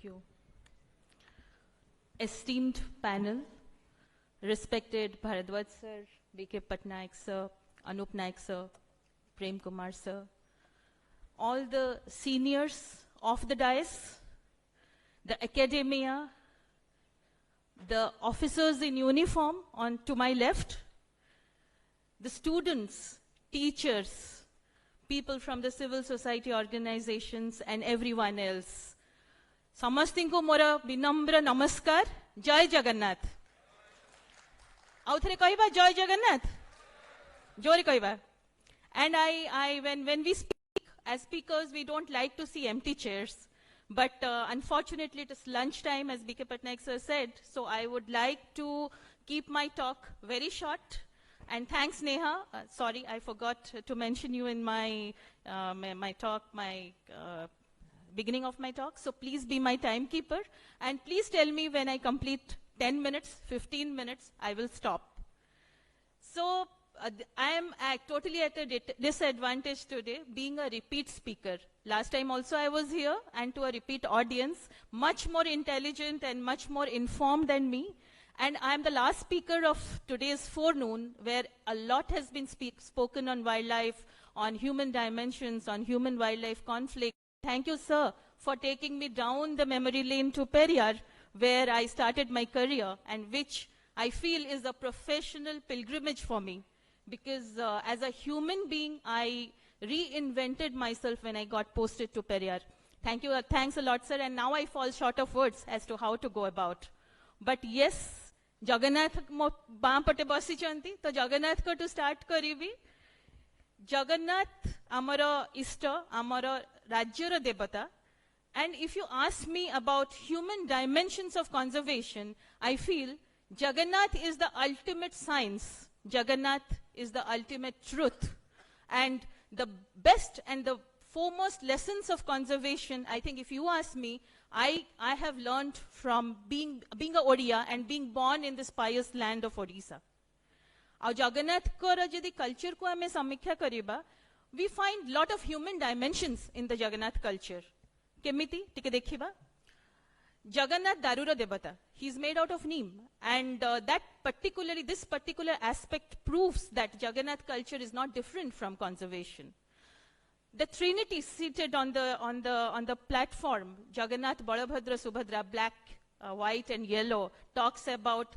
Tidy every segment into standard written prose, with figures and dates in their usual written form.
Thank you. Esteemed panel, respected Bharadwaj sir, B.K. Patnaik sir, Anup Naik sir, Prem Kumar sir, all the seniors of the dais, the academia, the officers in uniform on to my left, the students, teachers, people from the civil society organizations and everyone else. Samastinko mora vinamra namaskar, Jai Jagannath. Authre kaiba Jai Jagannath. Jori kaiba. And when we speak, as speakers, we don't like to see empty chairs. But unfortunately, it is lunchtime, as B.K. Patnaik sir said, so I would like to keep my talk very short. And thanks, Neha. Sorry, I forgot to mention you in my beginning of my talk. So please be my timekeeper. And please tell me when I complete 10 minutes, 15 minutes, I will stop. So I am totally at a disadvantage today, being a repeat speaker. Last time also I was here, and to a repeat audience, much more intelligent and much more informed than me. And I am the last speaker of today's forenoon, where a lot has been spoken on wildlife, on human dimensions, on human-wildlife conflict. Thank you, sir, for taking me down the memory lane to Periyar, where I started my career, and which I feel is a professional pilgrimage for me. Because as a human being, I reinvented myself when I got posted to Periyar. Thank you, thanks a lot, sir, and now I fall short of words as to how to go about. But yes, Jagannath mo baan pate basi chanti, to Jagannath ko to start karibi. Jagannath amara ishta, amara rajyara devata. And if you ask me about human dimensions of conservation, I feel Jagannath is the ultimate science. Jagannath is the ultimate truth. And the best and the foremost lessons of conservation, I think if you ask me, I have learned from being a Odia and being born in this pious land of Odisha. Our Jagannath kora jodi culture ko ame samikha kariba, we find lot of human dimensions in the Jagannath culture. Kemiti tike dekhiba. Jagannath Darura Devata. He's made out of neem. And this particular aspect proves that Jagannath culture is not different from conservation. The Trinity seated on the platform, Jagannath, Balabhadra, Subhadra, black, white and yellow, talks about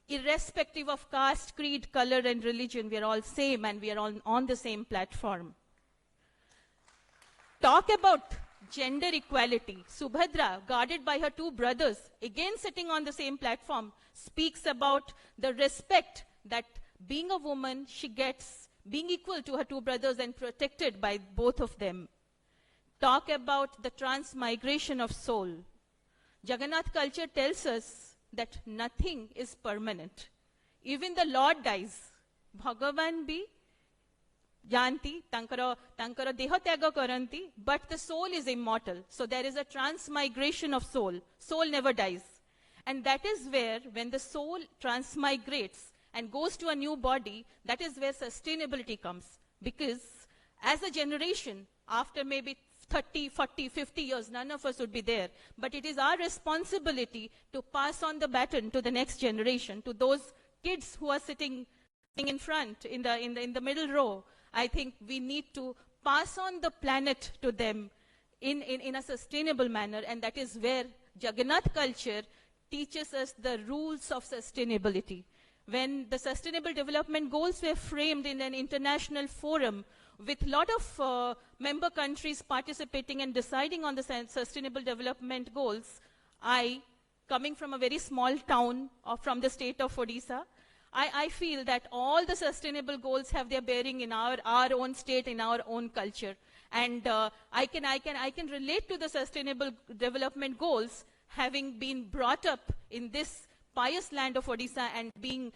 irrespective of caste, creed, color and religion, we are all same and we are all on the same platform. Talk about gender equality. Subhadra, guarded by her two brothers, again sitting on the same platform, speaks about the respect that being a woman, she gets, being equal to her two brothers and protected by both of them. Talk about the transmigration of soul. Jagannath culture tells us that nothing is permanent. Even the Lord dies. Bhagavan bhi Janti, tankara deha tyaga karanti, but the soul is immortal. So there is a transmigration of soul. Soul never dies. And that is where, when the soul transmigrates and goes to a new body, that is where sustainability comes. Because as a generation, after maybe 30, 40, 50 years, none of us would be there. But it is our responsibility to pass on the baton to the next generation, to those kids who are sitting in front, in the middle row. I think we need to pass on the planet to them in a sustainable manner, and that is where Jagannath culture teaches us the rules of sustainability. When the Sustainable Development Goals were framed in an international forum with a lot of member countries participating and deciding on the Sustainable Development Goals, I, coming from a very small town from the state of Odisha, I feel that all the sustainable goals have their bearing in our own state, in our own culture. And I can relate to the sustainable development goals having been brought up in this pious land of Odisha and being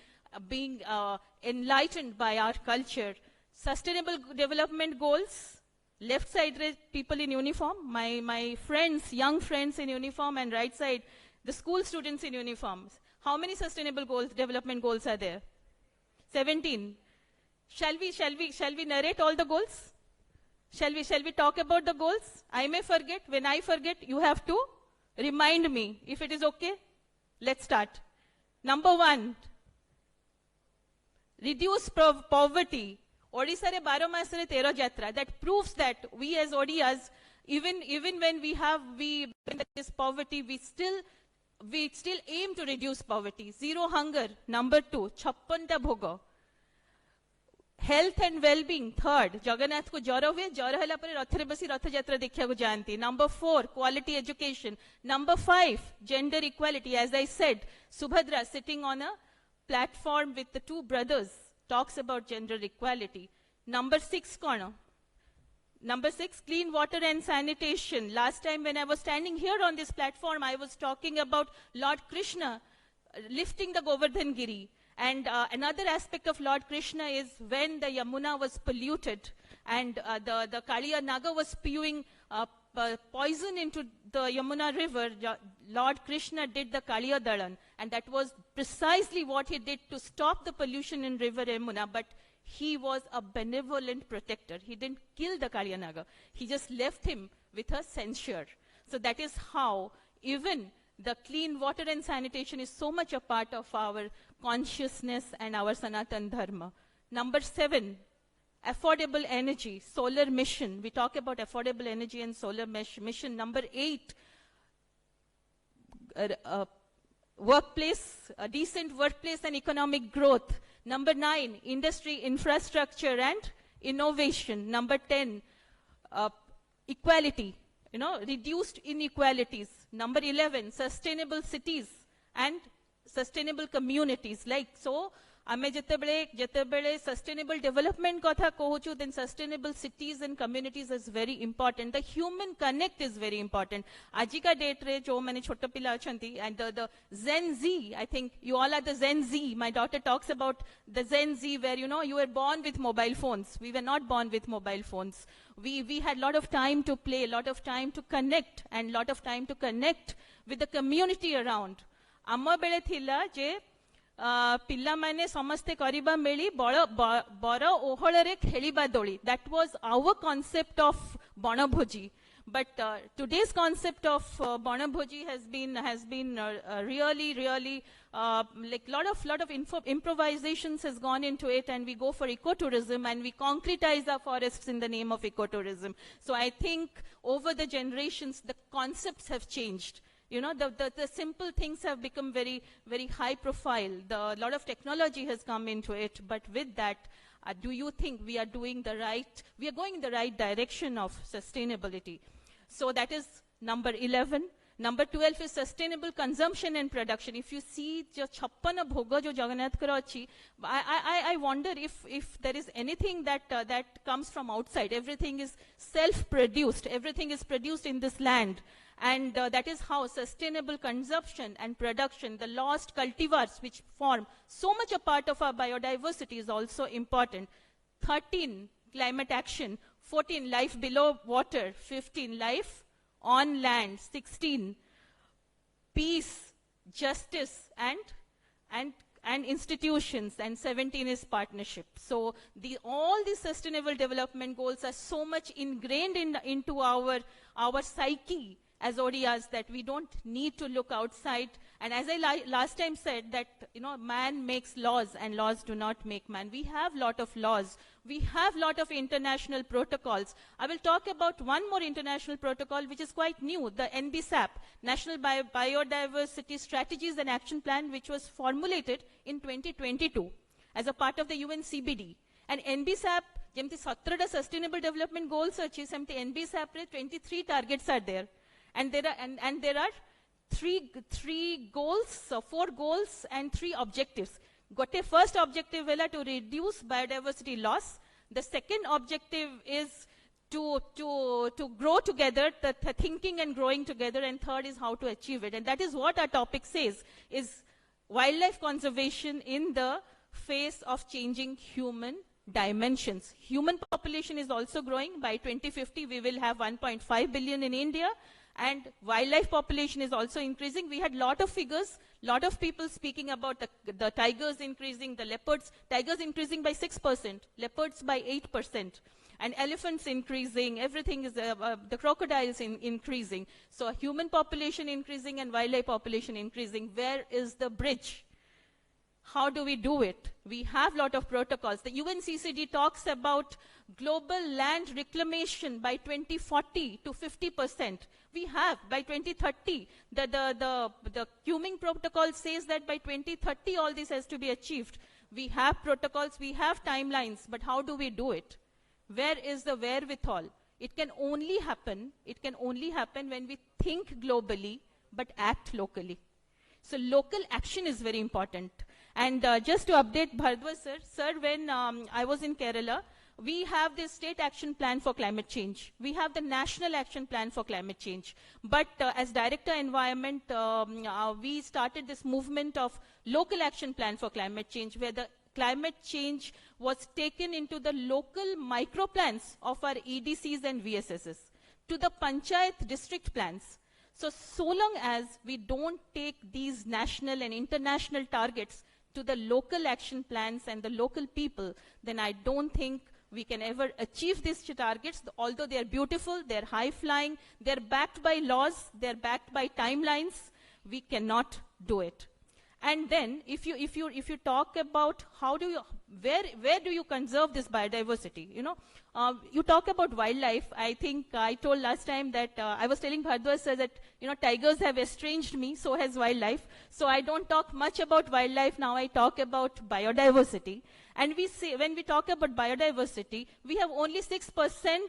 enlightened by our culture. Sustainable development goals, left side people in uniform, my friends, young friends in uniform, and right side, the school students in uniforms. How many sustainable goals, development goals are there? 17. Shall we narrate all the goals? Shall we talk about the goals? I may forget. When I forget, you have to remind me, if it is okay. Let's start. Number 1, reduce poverty. Odisha re 12 masare 13 jatra. That proves that we as Odiyas, even when we this poverty, we still aim to reduce poverty. Zero hunger. Number 2, 56 ta bhoga. Health and well-being. 3rd, Jagannath ko jara hue, jara hela pare rathre basi rath jatra dekhya ko janti. Number 4, quality education. Number 5, gender equality. As I said, Subhadra sitting on a platform with the 2 brothers talks about gender equality. Number 6, kono? Number 6, clean water and sanitation. Last time when I was standing here on this platform, I was talking about Lord Krishna lifting the Govardhan Giri. And another aspect of Lord Krishna is when the Yamuna was polluted and the Kaliya Naga was spewing poison into the Yamuna river, Lord Krishna did the Kaliya Dalan. And that was precisely what he did to stop the pollution in river Yamuna. But he was a benevolent protector. He didn't kill the Kaliya Naga. He just left him with a censure. So that is how even the clean water and sanitation is so much a part of our consciousness and our Sanatan Dharma. Number 7, affordable energy, solar mission. We talk about affordable energy and solar mission. Number 8, workplace, a decent workplace and economic growth. Number 9, industry, infrastructure and innovation. Number 10, equality, reduced inequalities. Number 11, sustainable cities and sustainable communities. Like, so, ame jetebele sustainable development kotha kohuchu, then sustainable cities and communities is very important. The human connect is very important. Ajika date re jo mane chota pila achanti, and the Gen Z, I think you all are the Gen Z. My daughter talks about the Gen Z where, you were born with mobile phones. We were not born with mobile phones. We had a lot of time to play, a lot of time to connect, and a lot of time to connect with the community around. Amma bele thila je ପିଲାମାନେ ସମସ୍ତେ କରିବା ମେଳି ବର ଓହଳରେ ଖେଳିବା ଦୋଳି. That was our concept of ବଣଭୋଜି. But today's concept of ବଣଭୋଜି has been really like lot of improvisations has gone into it, and we go for ecotourism and we concretize our forests in the name of ecotourism. So I think over the generations the concepts have changed. The simple things have become very, very high profile. A lot of technology has come into it. But with that, do you think we are going in the right direction of sustainability? So that is number 11. Number 12 is sustainable consumption and production. If you see jo 56 bhoga jo Jagannath kara achi, I wonder if there is anything that comes from outside. Everything is self-produced. Everything is produced in this land. And that is how sustainable consumption and production, the lost cultivars which form so much a part of our biodiversity, is also important. 13, climate action. 14, life below water. 15, life on land. 16, peace, justice and institutions. And 17 is partnership. So all these sustainable development goals are so much ingrained into our psyche as Odiyas that we don't need to look outside. And as I last time said that, man makes laws and laws do not make man. We have lot of laws. We have lot of international protocols. I will talk about one more international protocol which is quite new, the NBSAP, National Biodiversity Strategies and Action Plan, which was formulated in 2022 as a part of the UN CBD. And NBSAP, jemti 17 sustainable development goals achi, semti NBSAP re 23 targets are there. And there are three goals, 4 goals and 3 objectives. Gote first objective vela to reduce biodiversity loss. The second objective is to grow together, the thinking and growing together, and third is how to achieve it. And that is what our topic says, is wildlife conservation in the face of changing human dimensions. Human population is also growing. By 2050, we will have 1.5 billion in India. And wildlife population is also increasing. We had lot of figures, lot of people speaking about the tigers increasing, the leopards, tigers increasing by 6%, leopards by 8%. and elephants increasing, everything is, the crocodiles increasing. So human population increasing and wildlife population increasing. Where is the bridge? How do we do it? We have a lot of protocols. The UNCCD talks about global land reclamation by 2040 to 50%. We have by 2030. The Kunming protocol says that by 2030 all this has to be achieved. We have protocols, we have timelines, but how do we do it? Where is the wherewithal? It can only happen when we think globally but act locally. So local action is very important. And just to update Bharadwaj sir, when I was in Kerala, we have the state action plan for climate change. We have the national action plan for climate change. But as Director Environment, we started this movement of local action plan for climate change, where the climate change was taken into the local micro plans of our EDCs and VSSs, to the Panchayat district plans. So long as we don't take these national and international targets to the local action plans and the local people, then I don't think we can ever achieve these targets. Although they're beautiful, they're high-flying, they're backed by laws, they're backed by timelines, we cannot do it. And then, if you talk about where do you conserve this biodiversity? You talk about wildlife. I think I told last time that I was telling Bharadwaj sir that tigers have estranged me, so has wildlife. So I don't talk much about wildlife now. I talk about biodiversity. And we say, when we talk about biodiversity, we have only 6%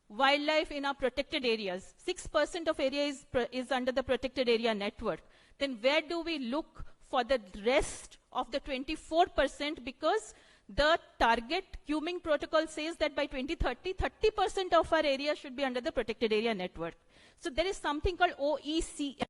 wildlife in our protected areas. 6% of area is under the protected area network. Then where do we look for the rest of the 24%? Because the target Kunming protocol says that by 2030, 30% of our area should be under the protected area network. So there is something called OECM,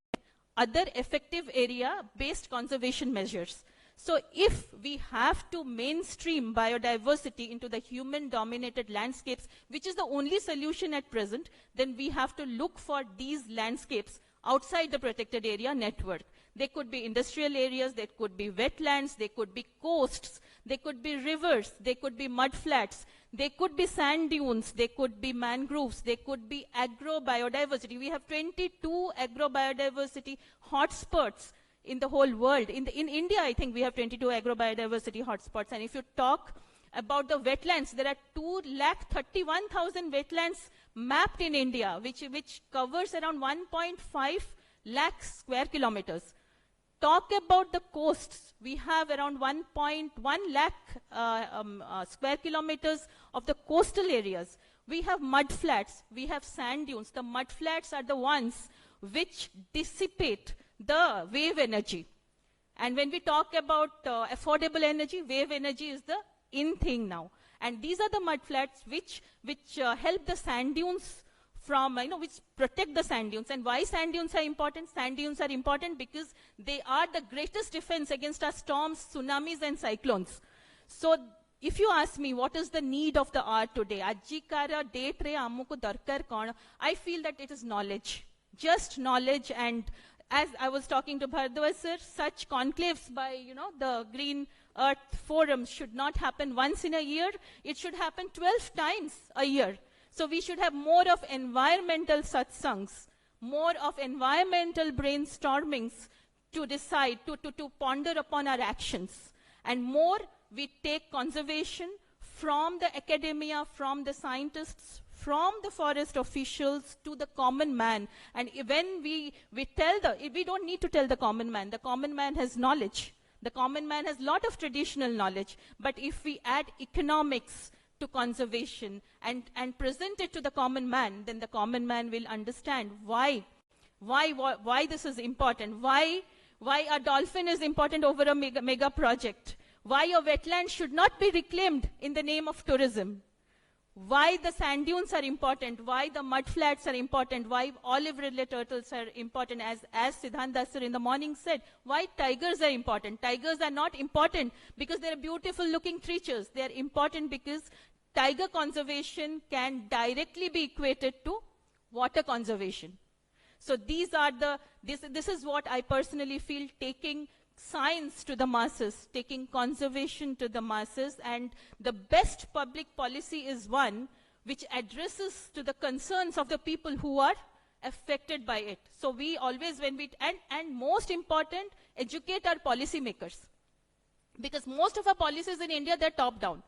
other effective area-based conservation measures. So if we have to mainstream biodiversity into the human-dominated landscapes, which is the only solution at present, then we have to look for these landscapes outside the protected area network. They could be industrial areas, they could be wetlands, they could be coasts, they could be rivers, they could be mudflats, they could be sand dunes, they could be mangroves, they could be agro-biodiversity. We have 22 agro-biodiversity hotspots in the whole world. In India, I think we have 22 agro-biodiversity hotspots. And if you talk about the wetlands, there are 231,000 wetlands mapped in India, which covers around 1.5 lakh square kilometers. Talk about the coasts. We have around 1.1 lakh square kilometers of the coastal areas. We have mudflats. We have sand dunes. The mudflats are the ones which dissipate the wave energy. And when we talk about affordable energy, wave energy is the in thing now. And these are the mudflats which help the sand dunes from, which protect the sand dunes. And why sand dunes are important? Sand dunes are important because they are the greatest defense against our storms, tsunamis, and cyclones. So if you ask me what is the need of the hour today, Ajikara date re amuku darkar kon, I feel that it is knowledge. Just knowledge. And as I was talking to Bharadwaj sir, such conclaves by, the Green Earth Forum should not happen once in a year. It should happen 12 times a year. So we should have more of environmental satsangs, more of environmental brainstormings to decide, to ponder upon our actions. And more we take conservation from the academia, from the scientists, from the forest officials to the common man. And when we don't need to tell the common man has knowledge. The common man has a lot of traditional knowledge. But if we add economics to conservation and present it to the common man, then the common man will understand why this is important, why a dolphin is important over a mega project, why a wetland should not be reclaimed in the name of tourism, why the sand dunes are important, why the mudflats are important, why olive-ridley turtles are important, as Siddhant sir in the morning said, why tigers are important. Tigers are not important because they're beautiful looking creatures. They're important because tiger conservation can directly be equated to water conservation. So these are this is what I personally feel, taking science to the masses, taking conservation to the masses, and the best public policy is one which addresses to the concerns of the people who are affected by it. So we always, and most important, educate our policymakers. Because most of our policies in India, they're top-down.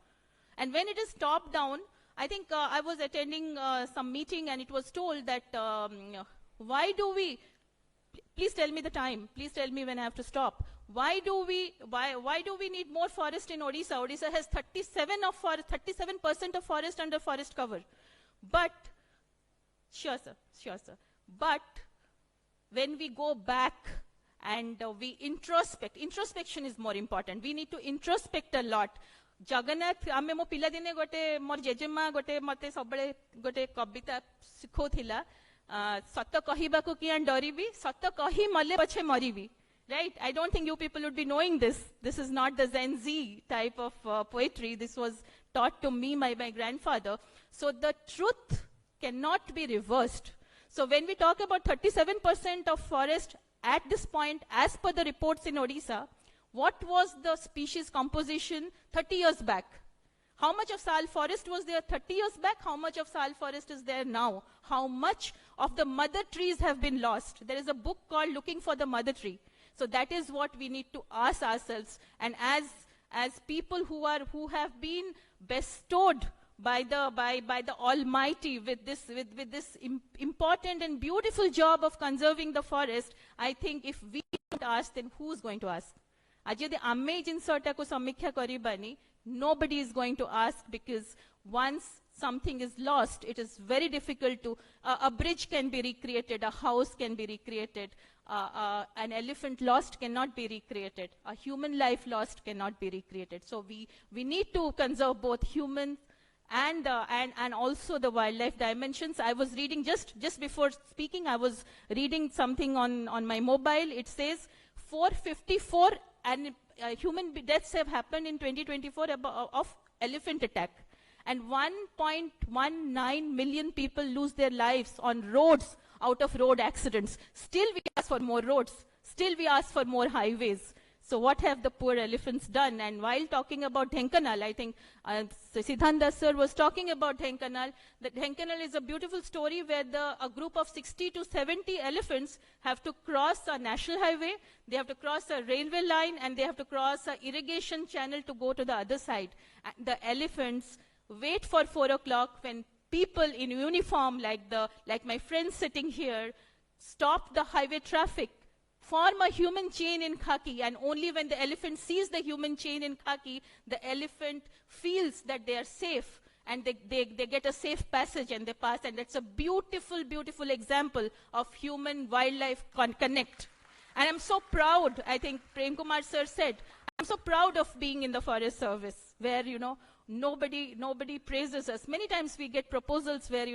And when it is top-down, I think I was attending some meeting and it was told that why do we, please tell me the time, please tell me when I have to stop. Why do we need more forest in Odisha? Odisha has 37% of forest under forest cover. But, sure sir. But when we go back and we introspection is more important. We need to introspect a lot. Jagannath, ame mo pila dine gote mor jejema gote mate sabale gote kavita sikhouthila sata kahibaku kian daribi sata kahi male pache maribi. Right? I don't think you people would be knowing this. This is not the Gen Z type of poetry. This was taught to me by my grandfather. So the truth cannot be reversed. So when we talk about 37% of forest at this point, as per the reports in Odisha, what was the species composition 30 years back? How much of sal forest was there 30 years back? How much of sal forest is there now? How much of the mother trees have been lost? There is a book called Looking for the Mother Tree. So that is what we need to ask ourselves. And as people who have been bestowed by the Almighty with this important and beautiful job of conserving the forest, I think if we don't ask, then who's going to ask? Nobody is going to ask, because once something is lost, it is very difficult to, a bridge can be recreated, a house can be recreated, an elephant lost cannot be recreated, a human life lost cannot be recreated. So we need to conserve both human and also the wildlife dimensions. I was reading just before speaking, I was reading something on my mobile. It says 454 human deaths have happened in 2024 of elephant attack. And 1.19 million people lose their lives on roads out of road accidents. Still we ask for more roads. Still we ask for more highways. So what have the poor elephants done? And while talking about Dhenkanal, I think Siddhanda sir was talking about Dhenkanal. That Dhenkanal is a beautiful story where a group of 60 to 70 elephants have to cross a national highway, they have to cross a railway line, and they have to cross an irrigation channel to go to the other side. And the elephants wait for 4 o'clock when people in uniform, like my friends sitting here, stop the highway traffic, form a human chain in khaki, and only when the elephant sees the human chain in khaki, the elephant feels that they are safe, and they get a safe passage and they pass. And that's a beautiful, beautiful example of human-wildlife connect. And I'm so proud, I think Prem Kumar sir said, I'm so proud of being in the Forest Service, where, nobody praises us. Many times we get proposals where,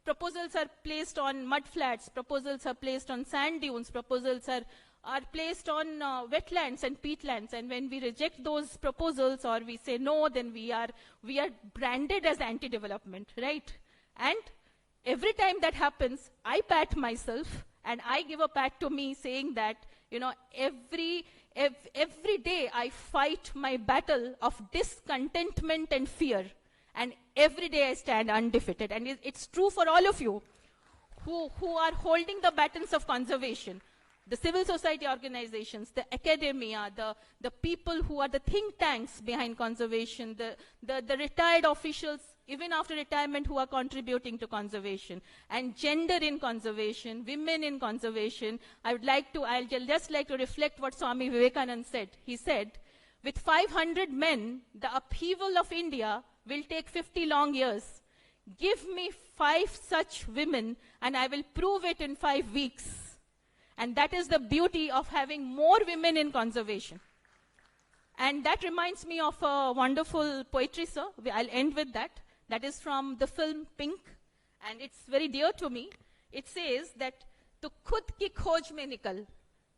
proposals are placed on mud flats, proposals are placed on sand dunes, proposals are placed on wetlands and peatlands. And when we reject those proposals or we say no, then we are branded as anti-development, right? And every time that happens, I pat myself and I give a pat to me saying that, every day I fight my battle of discontentment and fear. And every day I stand undefeated. And it's true for all of you who are holding the batons of conservation. The civil society organizations, the academia, the people who are the think tanks behind conservation, the retired officials, even after retirement, who are contributing to conservation. And gender in conservation, women in conservation. I'll just like to reflect what Swami Vivekananda said. He said, with 500 men, the upheaval of India will take 50 long years. Give me 5 such women and I will prove it in 5 weeks. And that is the beauty of having more women in conservation. And that reminds me of a wonderful poetry, sir. I'll end with that. That is from the film Pink. And it's very dear to me. It says that, Tu khud ki khoj mein nikal.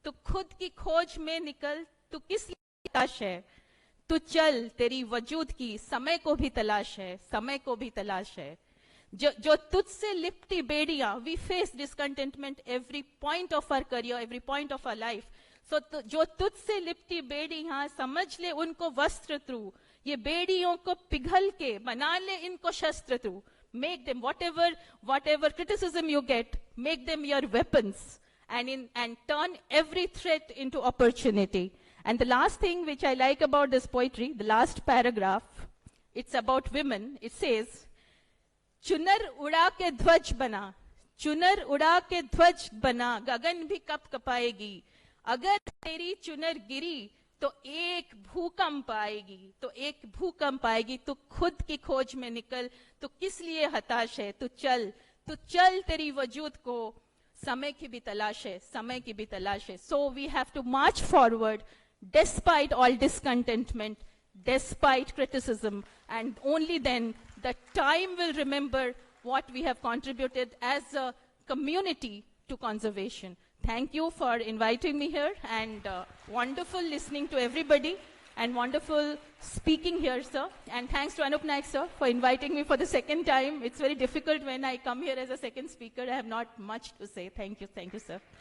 Tu khud ki khoj mein nikal. Tu kis liye talash hai. तू चल तेरी वजूद की समय को भी तलाश है, समय को भी तलाश है. जो तुझसे लिपटी बेड़ियां, we face discontentment every point of our career, every point of our life. So जो तुझसे लिपटी बेड़ियां, समझ ले उनको वस्त्र तू, ये बेड़ियों को पिघल के बना ले इनको शस्त्र तू. Make them whatever criticism you get, make them your weapons and turn every threat into opportunity. And the last thing which I like about this poetry, the last paragraph, it's about women. It says, चुनर उड़ा के ध्वज बना, चुनर उड़ा के ध्वज बना, गगन भी कप कपाएगी. अगर तेरी चुनर गिरी तो एक भूकंप आएगी, तो एक भूकंप आएगी. तो खुद की खोज में निकल, तो किस लिए हताश है? तू चल तेरी वजूद को समय की भी तलाश है, समय की भी तलाश है. So we have to march forward despite all discontentment, despite criticism, and only then the time will remember what we have contributed as a community to conservation. Thank you for inviting me here, and wonderful listening to everybody, and wonderful speaking here, sir. And thanks to Anup Naik, sir, for inviting me for the second time. It's very difficult when I come here as a second speaker. I have not much to say. Thank you, sir.